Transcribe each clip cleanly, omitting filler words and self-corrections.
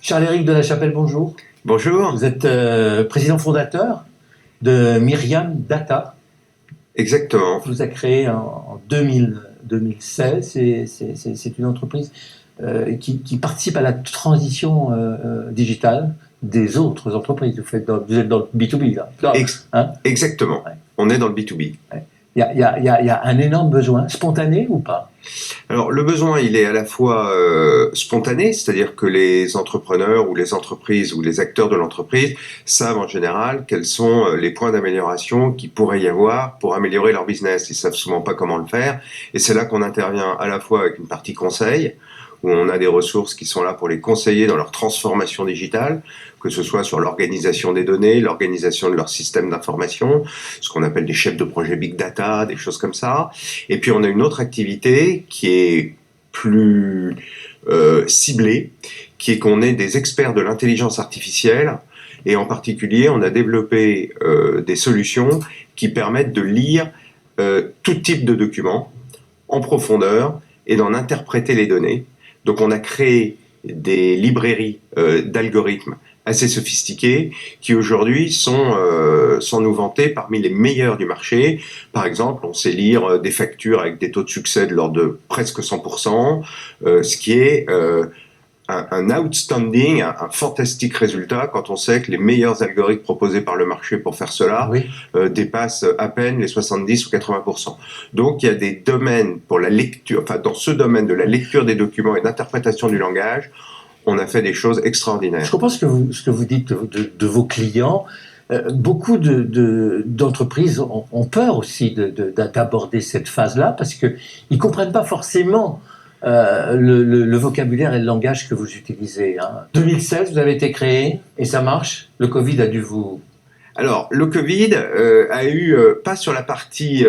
Charles-Éric de la Chapelle, bonjour. Bonjour. Vous êtes président fondateur de Myriam Data. Exactement. Vous avez créé en 2016. C'est une entreprise qui participe à la transition digitale des autres entreprises. Vous êtes dans le B2B, là. Exactement. Ouais. On est dans le B2B. Ouais. Il y a un énorme besoin, spontané ou pas? Alors, le besoin, il est à la fois spontané, c'est-à-dire que les entrepreneurs ou les entreprises ou les acteurs de l'entreprise savent en général quels sont les points d'amélioration qu'il pourrait y avoir pour améliorer leur business. Ils savent souvent pas comment le faire. Et c'est là qu'on intervient à la fois avec une partie conseil, où on a des ressources qui sont là pour les conseiller dans leur transformation digitale, que ce soit sur l'organisation des données, l'organisation de leur système d'information, ce qu'on appelle des chefs de projet Big Data, des choses comme ça. Et puis on a une autre activité qui est plus ciblée, qui est qu'on est des experts de l'intelligence artificielle, et en particulier on a développé des solutions qui permettent de lire tout type de documents en profondeur et d'en interpréter les données. Donc on a créé des librairies d'algorithmes assez sophistiqués qui aujourd'hui sont nous vantés parmi les meilleurs du marché. Par exemple, on sait lire des factures avec des taux de succès de l'ordre de presque 100%, ce qui est un outstanding, un fantastique résultat quand on sait que les meilleurs algorithmes proposés par le marché pour faire cela dépassent à peine les 70 ou 80%. Donc il y a des domaines pour la lecture, enfin dans ce domaine de la lecture des documents et d'interprétation du langage, on a fait des choses extraordinaires. Je comprends ce que vous dites de vos clients. Beaucoup d'entreprises ont peur aussi d'aborder cette phase-là parce qu'ils ne comprennent pas forcément le vocabulaire et le langage que vous utilisez. 2016, vous avez été créé et ça marche. Le Covid a dû vous... Alors, le Covid a eu, pas sur la partie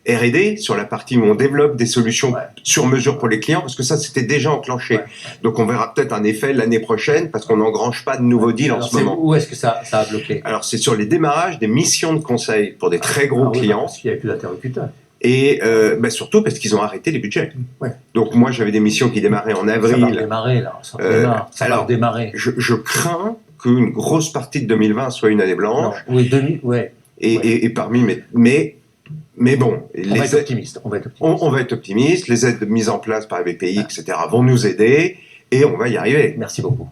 R&D, sur la partie où on développe des solutions sur mesure pour les clients, parce que ça, c'était déjà enclenché. Donc, on verra peut-être un effet l'année prochaine, parce qu'on n'engrange pas de nouveaux deals en ce moment. Où est-ce que ça a bloqué? Alors, c'est sur les démarrages des missions de conseil pour des très gros clients. Parce qu'il n'y avait plus d'interlocuteurs. Et surtout parce qu'ils ont arrêté les budgets. Donc moi, j'avais des missions qui démarraient en avril. Ça va redémarrer, là. Ça va redémarrer. Je crains qu'une grosse partie de 2020 soit une année blanche. Et parmi mais bon, on va être optimiste. On va être optimiste. Les aides mises en place par la BPI, etc., vont nous aider et on va y arriver. Merci beaucoup.